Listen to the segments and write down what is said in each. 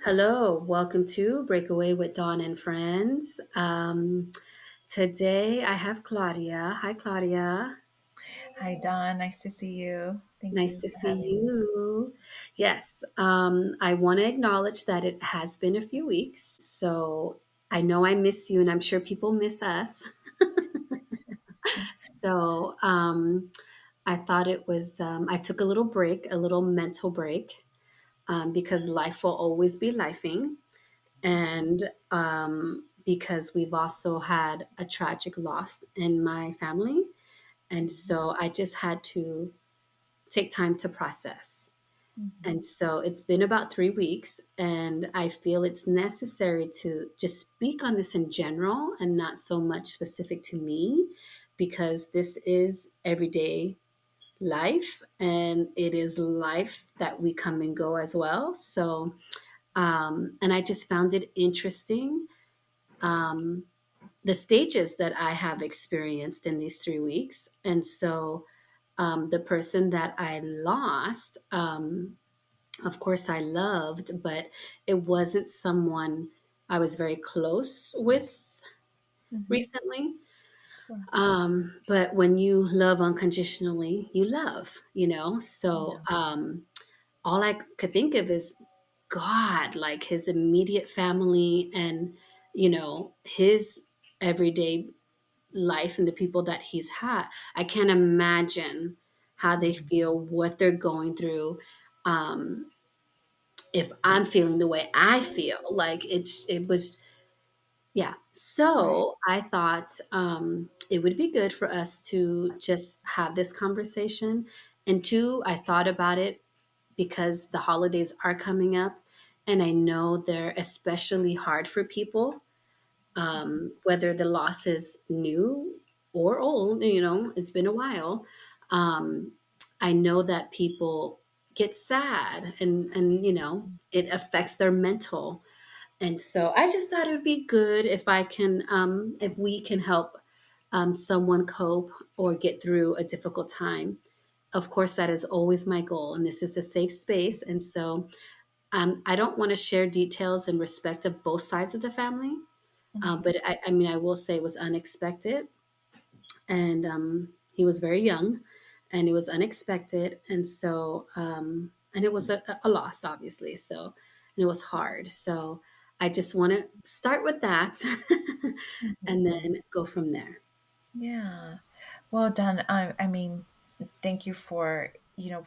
Hello, welcome to Breakaway with Dawn and Friends. Today I have Claudia. Hi, Claudia. Hi, Don. Nice to see you. Thank Nice you to for see having me. you. Yes, I want to acknowledge that it has been a few weeks. So I know I miss you, and I'm sure people miss us. So I thought I took a little break, a little mental break, because life will always be lifing. And because we've also had a tragic loss in my family. And so I just had to take time to process. Mhm. And so it's been about 3 weeks, and I feel it's necessary to just speak on this in general and not so much specific to me, because this is everyday life and it is life that we come and go as well. So, and I just found it interesting, um, the stages that I have experienced in these 3 weeks. And so the person that I lost, of course, I loved, but it wasn't someone I was very close with Mhm. recently. Sure. But when you love unconditionally, you love, you know? So Yeah. all I could think of is God, like his immediate family and, his everyday life and the people that he's had. I can't imagine how they Mhm. feel, what they're going through. Um, if I'm feeling the way I feel, like it was, yeah. Right. So I thought it would be good for us to just have this conversation. And two, I thought about it because the holidays are coming up, and I know they're especially hard for people, whether the loss is new or old, it's been a while. Um, I know that people get sad, and it affects their mental. And so I just thought it would be good if we can help someone cope or get through a difficult time. Of course, that is always my goal, and this is a safe space. And so I don't want to share details in respect of both sides of the family, Mhm. but I mean, I will say it was unexpected, and he was very young, and it was unexpected, and so and it was a loss, obviously. So, and it was hard. So, I just want to start with that, and Mhm. then go from there. Yeah. Well, Don, I mean, thank you for,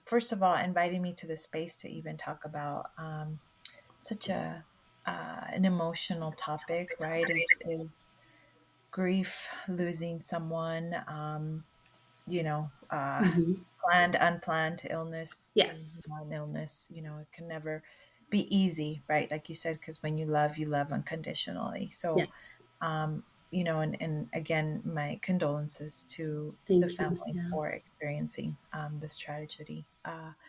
first of all, inviting me to the space to even talk about such an emotional topic, right? Is grief, losing someone, you know, uh, Hmm. planned, unplanned illness, Yes, non-illness, it can never be easy, right? Like you said, because when you love unconditionally. So, yes. and again, my condolences to the Thank you. family Yeah. for experiencing this tragedy.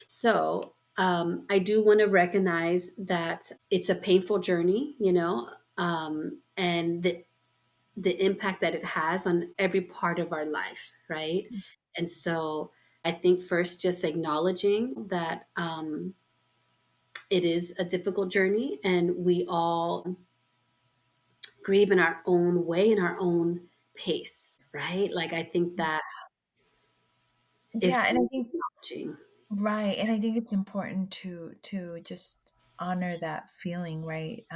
So I do want to recognize that it's a painful journey, and the impact that it has on every part of our life, right? And so I think first, just acknowledging that it is a difficult journey, and we all grieve in our own way, in our own pace, right? Like, I think that is Yeah, and I think acknowledging. right, and I think it's important to just honor that feeling, right?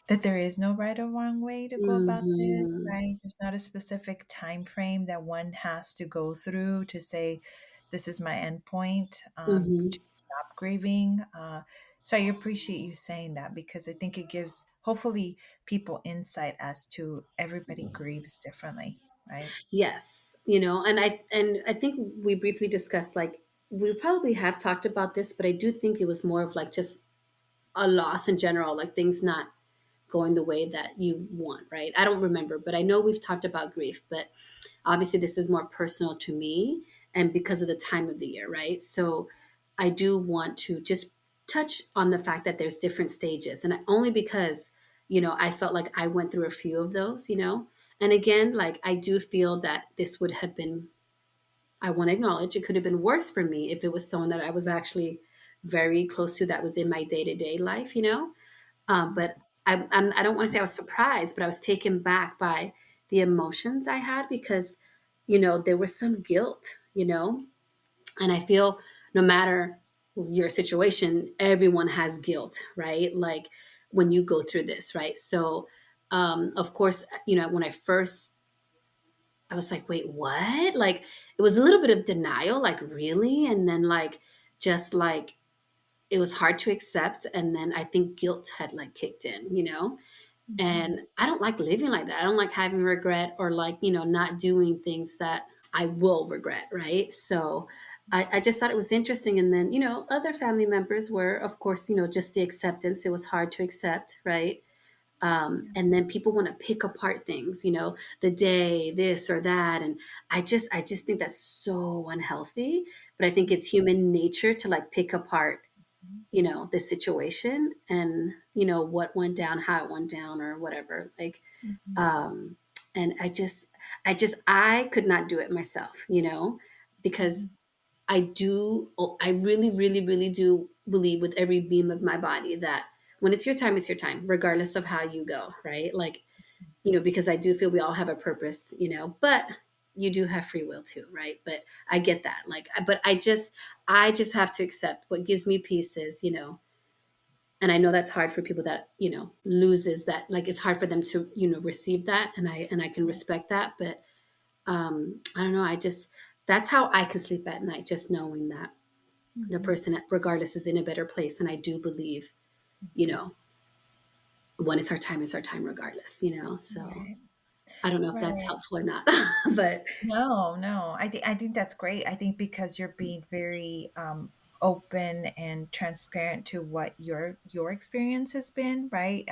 That there is no right or wrong way to go about this, Hmm. right? There's not a specific time frame that one has to go through to say, "This is my end point to Hmm. stop grieving." So I appreciate you saying that because I think it gives hopefully people insight as to everybody grieves differently, right? Yes, and I think we briefly discussed, like, we probably have talked about this, but I do think it was more of like just a loss in general, like things not going the way that you want, right? I don't remember, but I know we've talked about grief, but obviously this is more personal to me, and because of the time of the year, right? So I do want to just touch on the fact that there's different stages, and only because, I felt like I went through a few of those, and again, like, I do feel that this would have been, I want to acknowledge it could have been worse for me if it was someone that I was actually very close to, that was in my day-to-day life, But I don't want to say I was surprised, but I was taken back by the emotions I had because, there was some guilt, and I feel no matter your situation, everyone has guilt, right? Like when you go through this, right? So, of course, when I was like, wait, what? Like, it was a little bit of denial, like, really? And then, like, just like, it was hard to accept. And then I think guilt had like kicked in. Mhm. And I don't like living like that. I don't like having regret or like, not doing things that I will regret, right? So I just thought it was interesting. And then, other family members were, of course, just the acceptance. It was hard to accept, right? Yeah. And then people want to pick apart things, the day, this or that. And I just think that's so unhealthy. But I think it's human nature to like pick apart Mhm. the situation and what went down, how it went down, or whatever, like Mhm. um and I could not do it myself, because Mhm. I really, really, really do believe with every beam of my body that when it's your time, regardless of how you go, right? Like, because I do feel we all have a purpose, but you do have free will too, right? But I get that. Like, but I just have to accept what gives me peace is, and I know that's hard for people that, loses that, like, it's hard for them to, receive that. And I can respect that. But I don't know. That's how I can sleep at night, just knowing that the Mhm. person, regardless, is in a better place. And I do believe, you Mhm. know, when it's our time regardless. So Right. I don't know if that's Right. helpful or not, but No, no. I think that's great. I think because you're being very open and transparent to what your experience has been, right?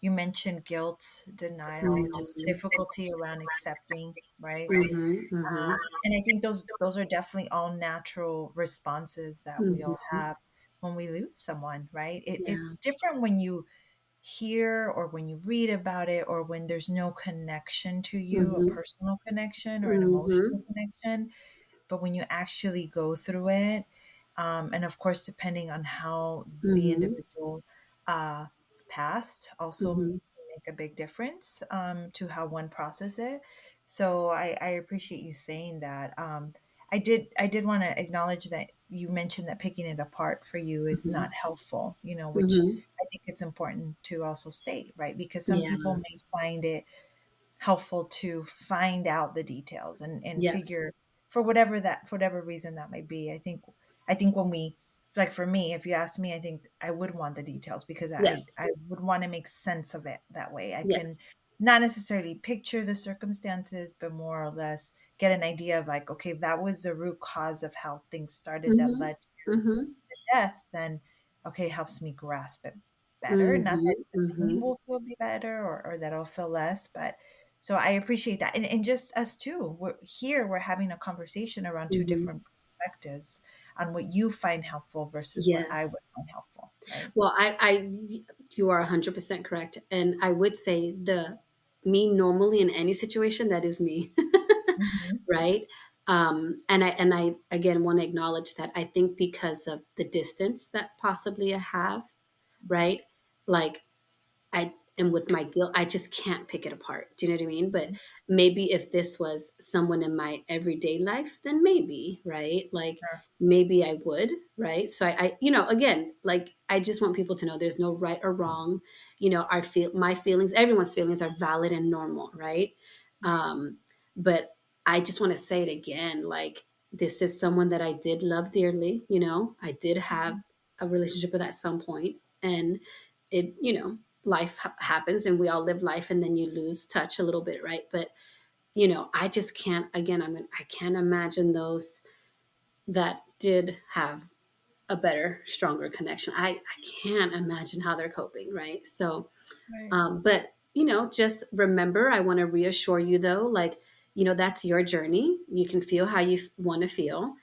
You mentioned guilt, denial, just mm-hmm, difficulty around accepting, right? mm-hmm, mm-hmm, And I think those are definitely all natural responses that we all mm-hmm, have when we lose someone, right? yeah, It's different when you hear or when you read about it or when there's no connection to you, a mm-hmm, personal connection or an emotional mm-hmm, connection. But when you actually go through it, and of course, depending on how the mm-hmm, individual uh, passed, also mm-hmm, make a big difference to how one process it. So I appreciate you saying that. I did want to acknowledge that you mentioned that picking it apart for you is mm-hmm, not helpful, which mm-hmm. I think it's important to also state, right? Because some Yeah, people may find it helpful to find out the details and yes, figure for whatever reason that might be. I think when we like for me, if you ask me, I think I would want the details because I yes, I would want to make sense of it that way. I can yes, not necessarily picture the circumstances, but more or less get an idea of like, okay, that was the root cause of how things started that mm-hmm, led to mm-hmm, death, then okay, helps me grasp it better. Not that mm-hmm, the pain mm-hmm, will feel be better or that I'll feel less, but so I appreciate that. And just us too. We're having a conversation around two mm-hmm. different perspectives on what you find helpful versus what I Yes. would find helpful. Right. Well, you are 100% correct. And I would say me normally in any situation, that is me. Hmm. Right. And I again want to acknowledge that I think because of the distance that possibly I have, right? Like, and with my guilt, I just can't pick it apart. Do you know what I mean? But maybe if this was someone in my everyday life, then maybe, right? Like Sure. maybe I would, right? So again, like I just want people to know there's no right or wrong. My feelings, everyone's feelings are valid and normal, right? Right. But I just want to say it again, like this is someone that I did love dearly. I did have Mhm. a relationship with at some point, and life happens and we all live life and then you lose touch a little bit, right? But I just can't, again, I can't imagine those that did have a better, stronger connection. I can't imagine how they're coping, right? So Right. but just remember, I want to reassure you though, like, that's your journey. You can feel how you want to feel.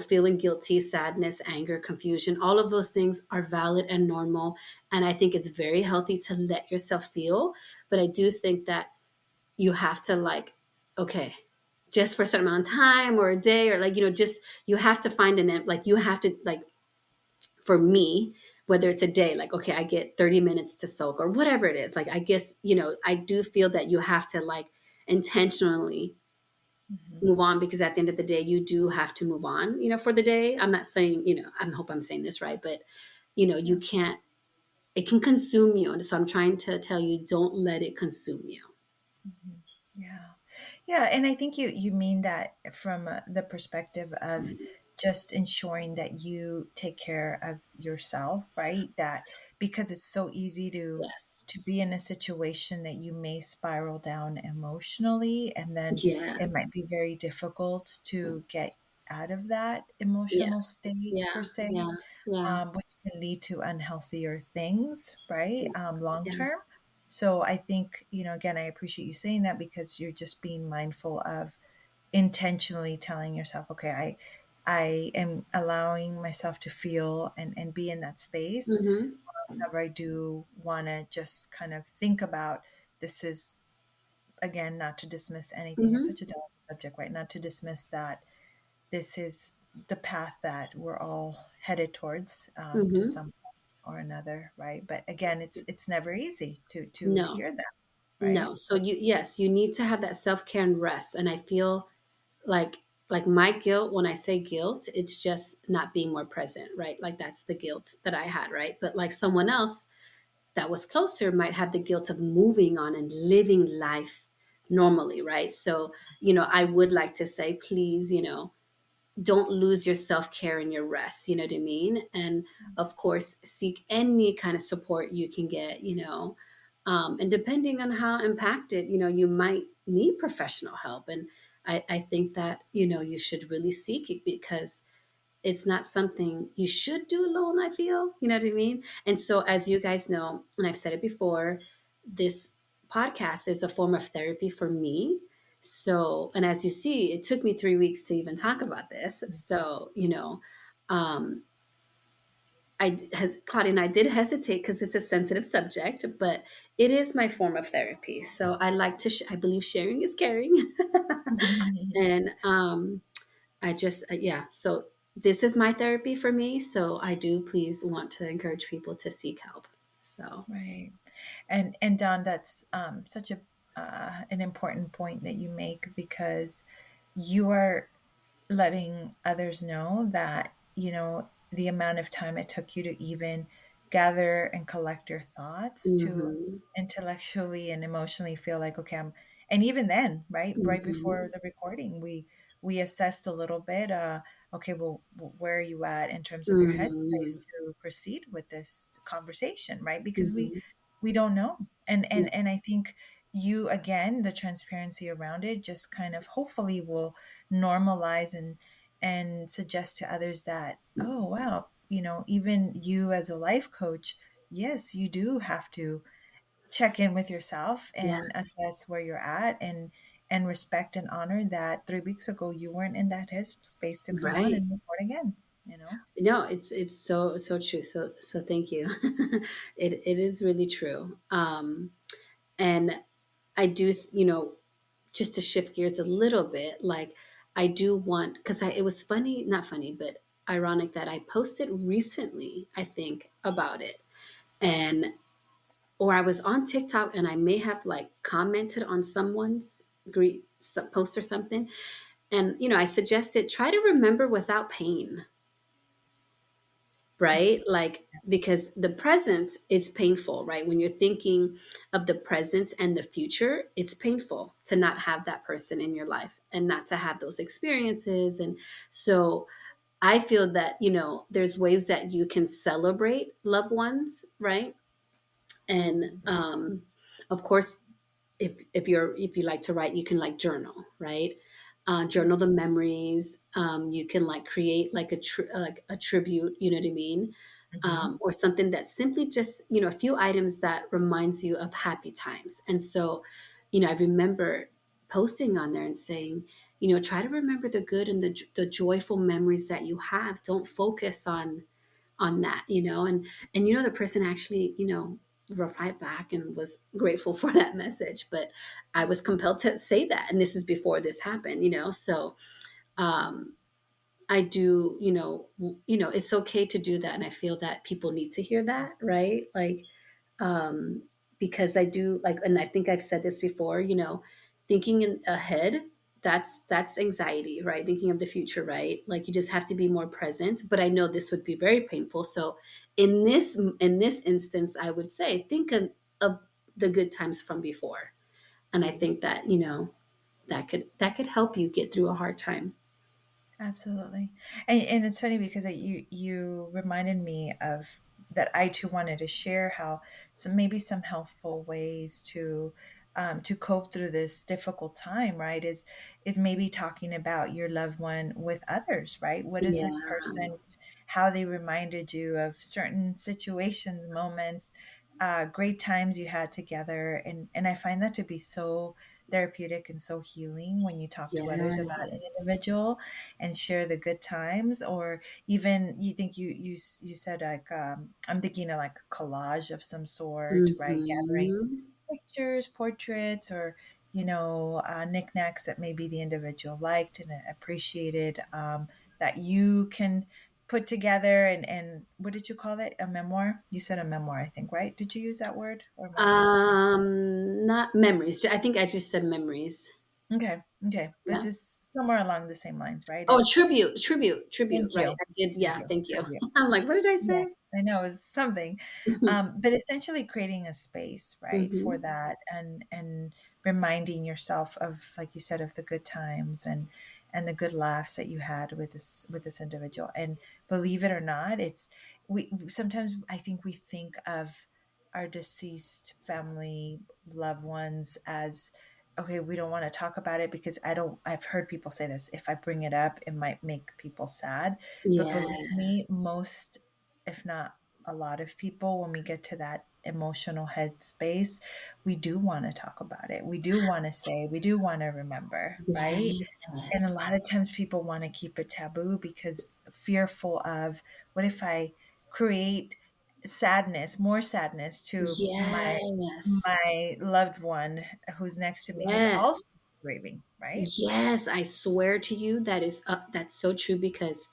Feeling guilty, sadness, anger, confusion, all of those things are valid and normal. And I think it's very healthy to let yourself feel. But I do think that you have to, like, okay, just for a certain amount of time or a day, or like, just you have to find like you have to, like, for me, whether it's a day, like, okay, I get 30 minutes to soak or whatever it is. Like, I guess, I do feel that you have to like intentionally Mhm. move on, because at the end of the day, you do have to move on, for the day. I'm not saying, I hope I'm saying this right, but, Yeah. you can't, it can consume you. And so I'm trying to tell you, don't let it consume you. Mhm. Yeah. Yeah, and I think you mean that from the perspective of just ensuring that you take care of yourself, right? That because it's so easy to Yes. be in a situation that you may spiral down emotionally, and then it Yes. might be very difficult to get out of that emotional Yes. state Yeah. per se, Yeah. Yeah. which can lead to unhealthier things, right? Long Yeah. term. So I think, again, I appreciate you saying that because you're just being mindful of intentionally telling yourself, okay, I am allowing myself to feel and be in that space. Mm-hmm. However, I do want to just kind of think about this is, again, not to dismiss anything. It's such a Mm-hmm. delicate subject, right? Not to dismiss that this is the path that we're all headed towards, to Mm-hmm. some point or another, right? But again, it's never easy to No. hear that, No. right? So yes, you need to have that self-care and rest. And I feel like my guilt, when I say guilt, it's just not being more present, right? Like that's the guilt that I had, right? But like someone else that was closer might have the guilt of moving on and living life normally, right? So, I would like to say, please, don't lose your self-care and your rest, you know what I mean? And of course, seek any kind of support you can get, and depending on how impacted, you might need professional help. And I think that, you should really seek it, because it's not something you should do alone, I feel. You know what I mean? And so, as you guys know, and I've said it before, this podcast is a form of therapy for me. So, and as you see, it took me 3 weeks to even talk about this. So, um, Claudia and I did hesitate because it's a sensitive subject, but it is my form of therapy. So I like to, I believe sharing is caring. And I just, yeah. So this is my therapy for me. So I do please want to encourage people to seek help. So, Right. And Don, that's such a an important point that you make because you are letting others know that, the amount of time it took you to even gather and collect your thoughts to hmm intellectually and emotionally feel like, okay, and even then, right before hmm the recording, we assessed a little bit, okay, well, where are you at in terms of your hmm headspace to proceed with this conversation, right? Because hmm we don't know. And yeah, and I think you, again, the transparency around it just kind of hopefully will normalize and suggest to others that, oh wow, even you as a life coach, yes, you do have to check in with yourself and yes, assess where you're at and respect and honor that 3 weeks ago you weren't in that headspace to come on right. and record again. No, it's so true. So thank you. It is really true. And I do, just to shift gears a little bit, like I do want, because it was funny, not funny, but ironic that I posted recently, I think, about it. And, or I was on TikTok and I may have like commented on someone's post or something. And, I suggested try to remember without pain, right? Like, because the present is painful, right? When you're thinking of the present and the future, it's painful to not have that person in your life and not to have those experiences. And so I feel that, there's ways that you can celebrate loved ones, right? And of course, if you like to write, you can like journal, right? Journal the memories. You can like create like like a tribute, you know what I mean? Mm-hmm. Or something that's simply just, a few items that reminds you of happy times. And so, I remember posting on there and saying, try to remember the good and the joyful memories that you have. Don't focus on that, and the person actually, replied back and was grateful for that message. But I was compelled to say that, and this is before this happened, so um I do, it's okay to do that, and I feel that people need to hear that, right? Like, um, because I do like, and I think I've said this before, thinking ahead, that's anxiety, right? Thinking of the future, right? Like you just have to be more present. But I know this would be very painful. So in this instance, I would say think of the good times from before, and I think that that could help you get through a hard time. Absolutely. And it's funny because you reminded me of that I too wanted to share how some helpful ways to cope through this difficult time, right? Is maybe talking about your loved one with others, right? What is Yeah, this person, how they reminded you of certain situations, moments, great times you had together. And I find that to be so therapeutic and so healing when you talk to others about an yes. individual and share the good times, or even you think you said like I'm thinking of like a collage of some sort, right? Gathering Mhm. pictures, portraits, or knickknacks that maybe the individual liked and appreciated, that you can put together. And what did you call it? A memoir? You said a memoir, I think, right? Did you use that word, or am I just Not memories. I think I just said memories. okay? Okay, this Yeah. is somewhere along the same lines, right? Oh, Is tribute, tribute, tribute. thank Right. you, I did. thank Yeah. you, Thank you. tribute. I'm like, what did I Yeah, say? I know it's something, but essentially creating a space, right, for Hmm. that, and reminding yourself of, like you said, of the good times and the good laughs that you had with this individual. And believe it or not, it's we sometimes I think we think of our deceased family loved ones as okay, we don't want to talk about it because I've heard people say this, if I bring it up it might make people sad. But believe me, Yes. most, if not a lot of people, when we get to that emotional headspace, we do want to talk about it. We do want to say, we do want to remember, right? And a Yes. lot of times people want to keep it taboo because fearful of what if I create sadness, more sadness to Yes. my loved one who's next to me who's Yes. also grieving, right? Yes. I swear to you, that's so true because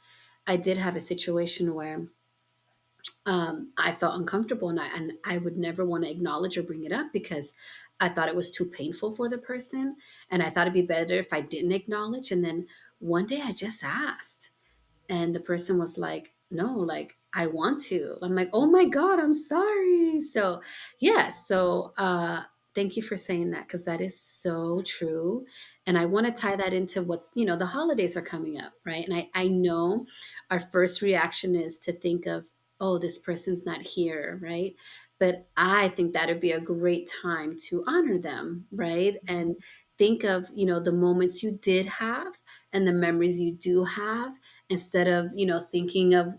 I did have a situation where I felt uncomfortable, and I would never want to acknowledge or bring it up because I thought it was too painful for the person, and I thought it'd be better if I didn't acknowledge. And then one day I just asked, and the person was like, no, like I want to. I'm like, oh my God, I'm sorry. So yeah, thank you for saying that because that is so true. And I want to tie that into the holidays are coming up, right? And I know our first reaction is to think of, oh, this person's not here, right? But I think that'd be a great time to honor them, right? And think of, the moments you did have and the memories you do have instead of thinking of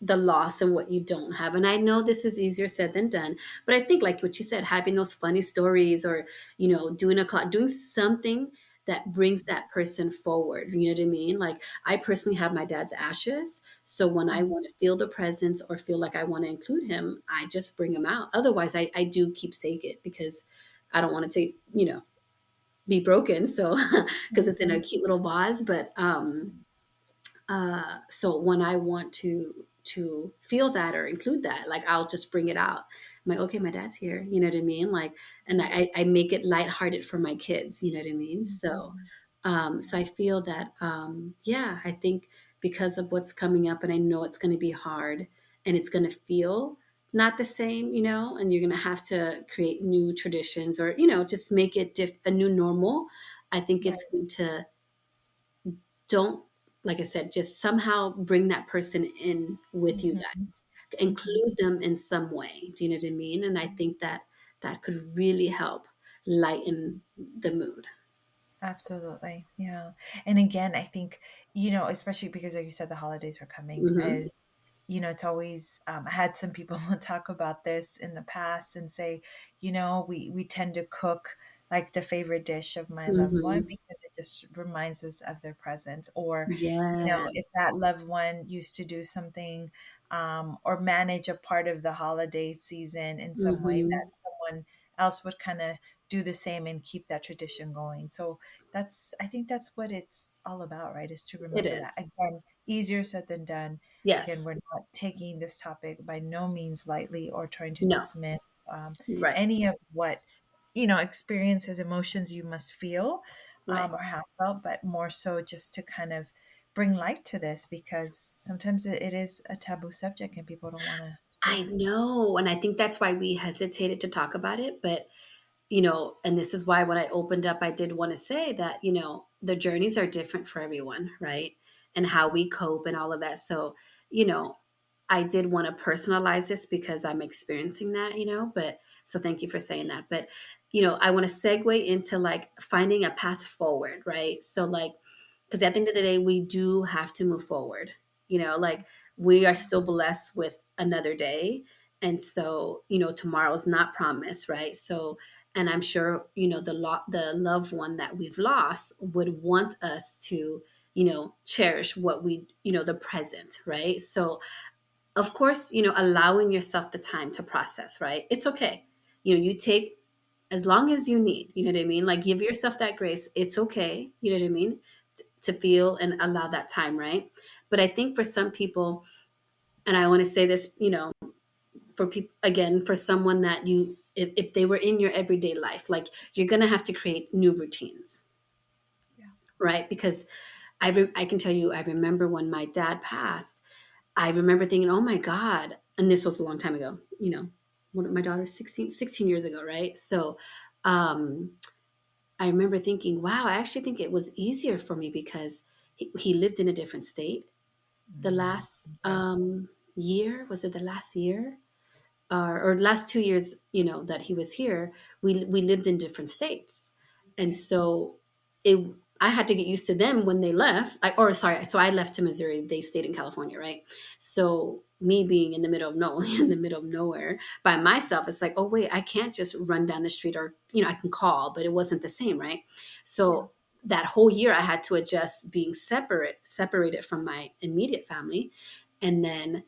the loss and what you don't have. And I know this is easier said than done, but I think like what you said, having those funny stories, or doing something that brings that person forward, you know what I mean? Like I personally have my dad's ashes, so when I want to feel the presence or feel like I want to include him, I just bring him out. Otherwise I do keep sacred because I don't want it to be broken, so because it's in a Mhm. cute little vase. But so when I want to feel that or include that, like I'll just bring it out. I'm like, okay, my dad's here. You know what I mean? Like, and I make it lighthearted for my kids. You know what I mean? So, Mhm. so I feel that, yeah, I think because of what's coming up, and I know it's going to be hard, and it's going to feel not the same, and you're going to have to create new traditions, or just make it a new normal. I think Right. it's good to don't, like I said, just somehow bring that person in with you Mhm. guys, Mhm. include them in some way. Do you know what I mean? And I think that that could really help lighten the mood. Absolutely. Yeah. And again, I think, especially because like you said, the holidays are coming, Hmm. as it's always, I had some people talk about this in the past and say, we tend to cook like the favorite dish of my loved one Hmm. because it just reminds us of their presence. Or, if that Yes. loved one used to do something, or manage a part of the holiday season in some way, that Hmm. someone else would kind of do the same and keep that tradition going. So I think that's what it's all about, right? Is to It remember that is. again. easier said than done. Again, Yes. we're not taking this topic by no means lightly or trying to No. dismiss Right. any of what experiences, emotions you must feel Right. or have felt, but more so just to kind of bring light to this because sometimes it is a taboo subject and people don't want to I speak. know. And I think that's why we hesitated to talk about it. But, and this is why when I opened up, I did want to say that, the journeys are different for everyone, right? And how we cope and all of that. So, you know, I did want to personalize this because I'm experiencing that, but so thank you for saying that. But, I want to segue into like finding a path forward, right? So, like, because at the end of the day, we do have to move forward, like we are still blessed with another day. And so, tomorrow's not promised, right? So, and I'm sure, the loved one that we've lost would want us to, cherish what the present, right? So, of course, allowing yourself the time to process, right? It's okay. You take as long as you need, you know what I mean? Like give yourself that grace. It's okay, you know what I mean? To feel and allow that time, right? But I think for some people, and I want to say this, for people, again, for someone that if they were in your everyday life, like you're going to have to create new routines, Yeah. right? Because I can tell you, I remember when my dad passed, I remember thinking, oh my God. And this was a long time ago, one of my daughter's 16 years ago, right? So um, I remember thinking, wow, I actually think it was easier for me because he lived in a different state. The Mm, last okay. year, was it the last year? Or last 2 years, that he was here, we lived in different states, and Okay. so it I had to get used to them when they left. Or sorry, so I left to Missouri. They stayed in California, right? So me being in the middle of nowhere, in the middle of nowhere by myself, it's like, oh wait, I can't just run down the street, or I can call, but it wasn't the same, right? Yeah. So that whole year, I had to adjust being separated from my immediate family, and then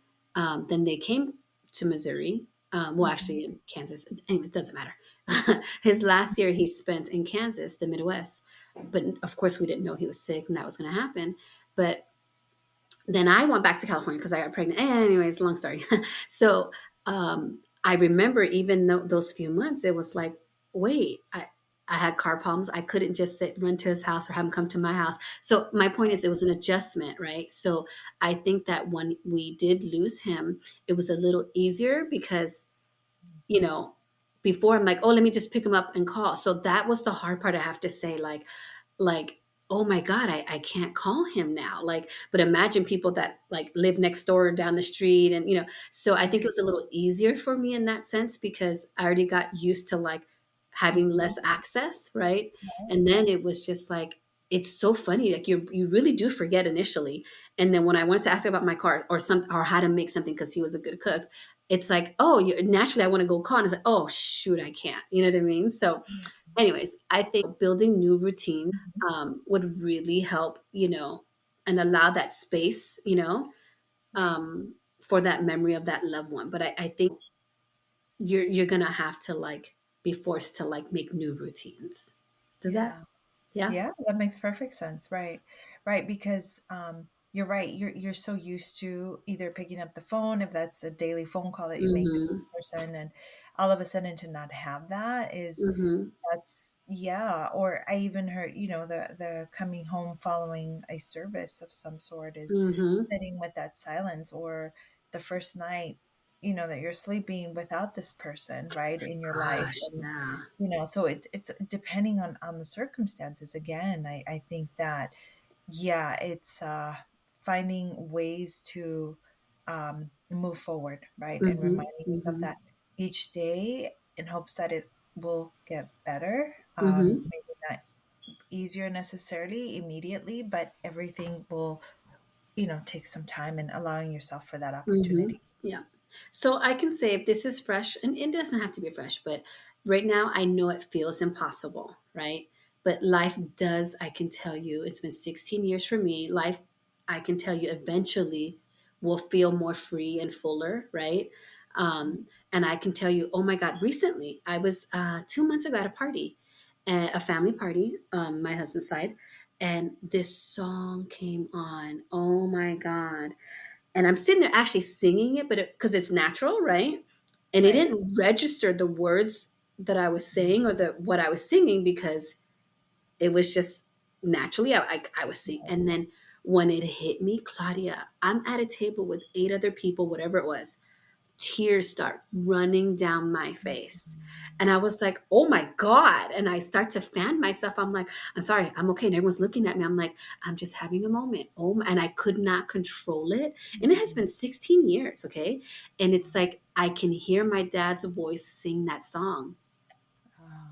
they came to Missouri. Well, Mhm. actually, in Kansas. Anyway, it doesn't matter. His last year he spent in Kansas, the Midwest. But of course, we didn't know he was sick and that was going to happen. But then I went back to California because I got pregnant. Anyways, long story. So I remember even though those few months, it was like, wait, I had car problems. I couldn't just run to his house or have him come to my house. So my point is, it was an adjustment, right? So I think that when we did lose him, it was a little easier because you know, before I'm like, oh, let me just pick him up and call. So that was the hard part. I have to say, like, oh my God, I can't call him now. Like, but imagine people that like live next door or down the street. And, so I think it Right. was a little easier for me in that sense because I already got used to like having Mhm. less access. Right. Right. And then it was just like, it's so funny. Like you really do forget initially. And then when I wanted to ask about my car or how to make something, cause he was a good cook, it's like, oh, naturally I want to go call. And it's like, oh shoot, I can't. You know what I mean? So Yeah. anyways, I think building new routine Mhm. would really help, and allow that space, Right. for that memory of that loved one. But I think you're gonna have to like be forced to like make new routines. Does that? Yeah. Yeah. Yeah, that makes perfect sense. Right. Right. Because you're right. You're so used to either picking up the phone, if that's a daily phone call that you make to this Mm-hmm. person, and all of a sudden to not have that is Mm-hmm. that's yeah. Or I even heard, the coming home following a service of some sort is Mm-hmm. sitting with that silence, or the first night, that you're sleeping without this person, right, in your life. Gosh, yeah. So it's depending on the circumstances. Again, I think that yeah, it's finding ways to move forward, right, and Mm-hmm. reminding yourself Mm-hmm. that each day in hopes that it will get better. Mm-hmm. Maybe not easier necessarily immediately, but everything will take some time, and allowing yourself for that Mm-hmm. opportunity. Yeah. So I can say if this is fresh, and it doesn't have to be fresh, but right now I know it feels impossible, right? But life does, I can tell you, it's been 16 years for me. Life, I can tell you, eventually will feel more free and fuller, right? And I can tell you, oh my God, recently I was 2 months ago at a party, a family party, my husband's side. and this song came on. Oh my God. And I'm sitting there actually singing it, but because it's natural, right? And it Right. didn't register the words that I was Mhm. saying or the what I was singing because it was just naturally I was singing. Right. And then when it hit me, Claudia, I'm at a table with 8 other people, whatever it was, tears start running down my face. And I was like, oh my God. And I start to fan myself. I'm like, I'm sorry, I'm okay. And everyone's looking at me. I'm like, I'm just having a moment. Oh, and I could not control it. And it has Mhm. been 16 years. Okay. And it's like, I can hear my dad's voice sing that song.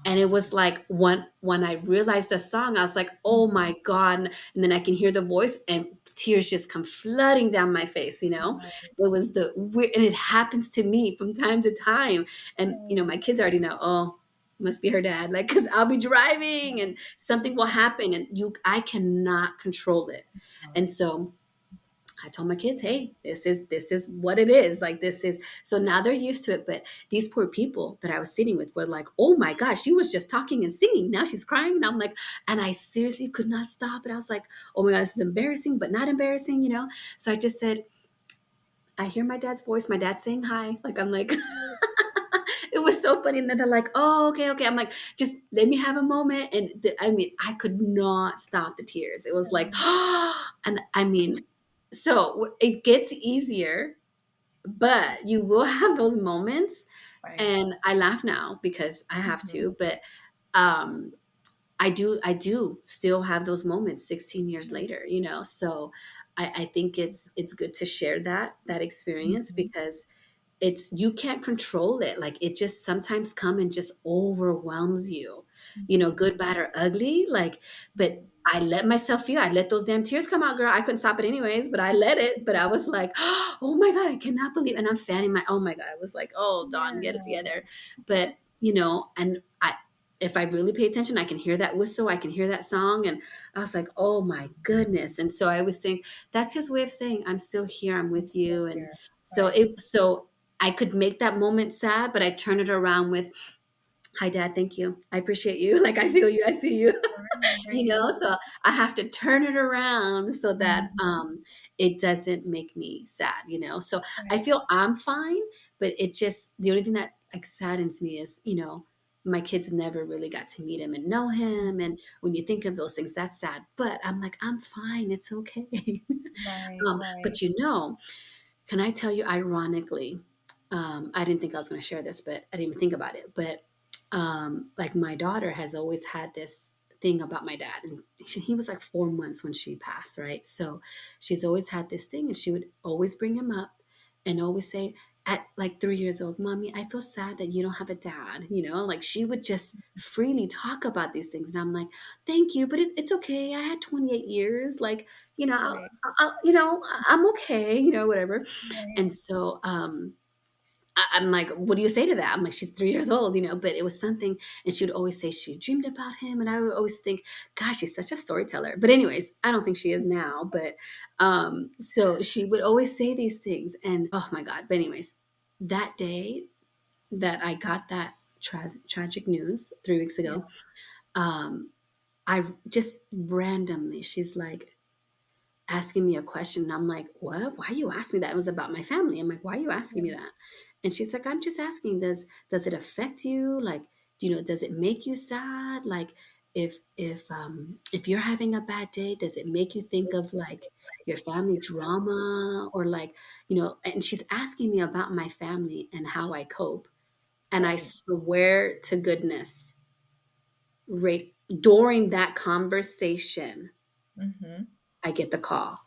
And it was Oh. like when I realized the song, I was like, "Oh Mhm. my God." And then I can hear the voice and tears just come flooding down my face, you know? Right. It was the weird and it happens to me from time to time. And, my Oh, kids already know, "Oh, must be her dad." Like, because 'cause I'll be driving and something will happen and I cannot control it. God. And so I told my kids, "Hey, this is what it is. Like this is." So now they're used to it. But these poor people that I was sitting with were like, "Oh my gosh, she was just talking and singing. Now she's crying." And I'm like, and I seriously could not stop. And I was like, "Oh my God, this is embarrassing, but not embarrassing." So I just said, "I hear my dad's voice. My dad's saying hi." Like I'm like, it was so funny. And then they're like, "Oh, okay, okay." I'm like, "Just let me have a moment." And I mean, I could not stop the tears. It was like, Oh, and I mean, so it gets easier, but you will have those moments. right. And I laugh now because I have Mhm. to, but um I do still have those moments 16 years later. So I think it's good to share that experience Mhm. because it's you can't control it. Like it just sometimes come and just overwhelms you, Mhm. good, bad, or ugly. Like, but Right. I let myself feel. I let those damn tears come out, girl. I couldn't stop it anyways, but I let it. But I was like, oh my God, I cannot believe. And I'm fanning oh my God. I was like, oh, Dawn, get it Yeah. together. But and if I really pay attention, I can hear that whistle. I can hear that song. And I was like, oh my goodness. And so I was saying, that's his way of saying, I'm still here. I'm I'm with still you. And here. so Right. I could make that moment sad, but I turn it around with, "Hi, Dad. Thank you. I appreciate you. Like I feel you. I see you." Right, right. So I have to turn it around so that Mhm. it doesn't make me sad. So I Right. feel I'm fine, but it just the only thing that like saddens me is my kids never really got to meet him and know him. And when you think of those things, that's sad. But I'm like, I'm fine. It's okay. Right, But right. can I tell you, ironically, I didn't think I was going to share this, but I didn't even think about it. But like my daughter has always had this thing about my dad, and he was like 4 months when she passed, right? So she's always had this thing, and she would always bring him up and always say, at like 3 years old, "Mommy, I feel sad that you don't have a dad." Like she would just freely talk about these things, and I'm like, "Thank you, but it's okay. I had 28 years. Like, you know, Right, I'm okay, whatever." right. And so I'm like, "What do you say to that?" I'm like, "She's 3 years old, but it was something." And she would always say she dreamed about him. And I would always think, gosh, she's such a storyteller. But, anyways, I don't think she is now. But so she would always say these things. And oh my God. But, anyways, that day that I got that tragic news 3 weeks Yeah, ago, um, I just randomly, she's like, asking me a question. And I'm like, "What? Why you asking me that?" It was about my family. I'm like, "Why are you asking me yeah. that?" And she's like, "I'm just asking, does it affect you? Like, does it make you sad? Like if you're having a bad day, does it make you think of like your family drama or like, and she's asking me about my family and how I cope. And I Right. swear to goodness, right during that conversation, Mhm. I get the call.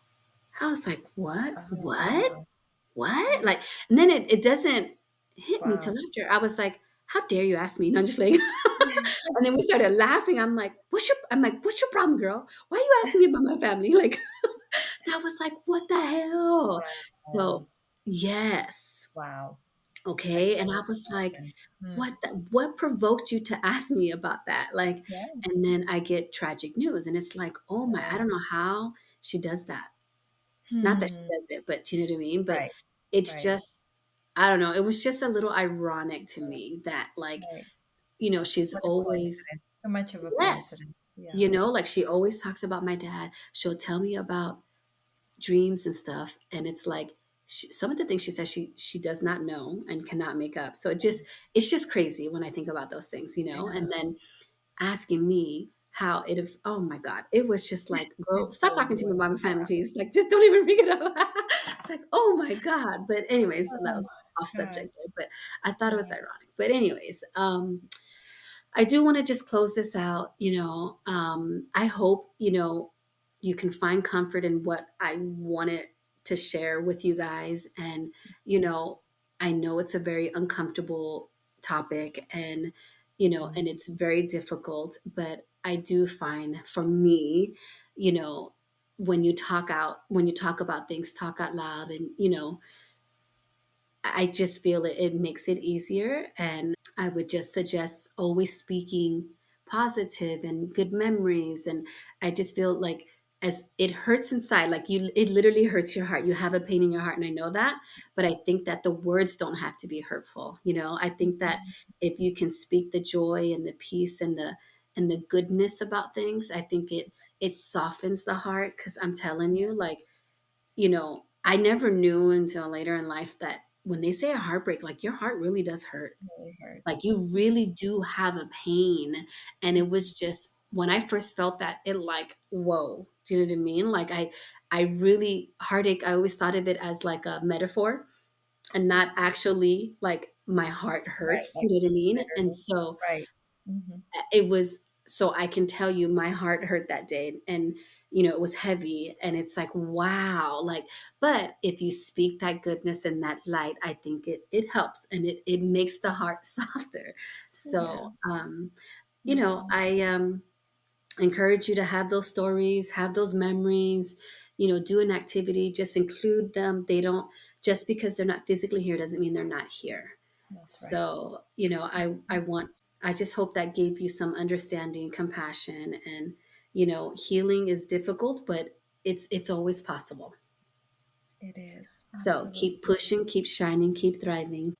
I was like, "What? Oh, What? wow. What?" Oh, Like, and then it doesn't hit me wow. till after. I was like, "How dare you ask me?" No, I'm just playing. And then we started laughing. I'm like, "What's your problem, girl? Why are you asking me about my family?" Like, and I was like, "What the hell?" Wow. So, yes. Wow. I Okay. can't And I was like, imagine. Hmm. what provoked you to ask me about that? Like, Yeah, and then I get tragic news and it's like, oh my, I yeah. don't know how she does that. Not that she Hmm. does it, but you know what I mean? But Right, it's right, just I don't know, it was just a little ironic to me that, like, right. she's What a always coincidence. So much of a yes. coincidence. Yeah. You know, like she always talks about my dad. She'll tell me about dreams and stuff, and it's like some of the things she says she does not know and cannot make up. So it's just crazy when I think about those things, you know. Yeah. And then asking me how oh my god, it was just like, girl, It's stop so talking to me good. about my family, please. Like, just don't even bring it up. It's like, oh my god. But anyways, that Oh was off my gosh. subject there, but I thought it was Yeah. ironic. But anyways, I do want to just close this out. I hope, you can find comfort in what I wanted to share with you guys. And, I know it's a very uncomfortable topic, and it's very difficult, but I do find for me, you know, when you talk about things, talk out loud, and, I just feel it makes it easier. I would just suggest always speaking positive and good memories. And I just feel like, as it hurts inside, like it literally hurts your heart. You have a pain in your heart, and I know that. But I think that the words don't have to be hurtful. I think that Mhm. if you can speak the joy and the peace and the goodness about things, I think it softens the heart. Because I'm telling Yeah, you, like, I never knew until later in life that when they say a heartbreak, like, your heart really does hurt. it really Like, hurts. you really do have a pain. And it was Mhm. just when I first felt that, it like, whoa. Do you know what I mean? Like, I really heartache, I always thought of it as like a metaphor and not actually like my heart Right, hurts. like You know what I mean? And literally. so Right. Mhm. it was, so I can tell you my heart hurt that day, and it was heavy, and it's like, wow. Like, but if you speak that goodness and that light, I think it helps, and it makes the heart softer. Yeah. So Mhm. I encourage you to have those stories, have those memories, do an activity, just include them. They don't, just because they're not physically here doesn't mean they're not here. That's right. So, I just hope that gave you some understanding, compassion, and, healing is difficult, but it's always possible. It is. So keep Absolutely. pushing, keep shining, keep thriving.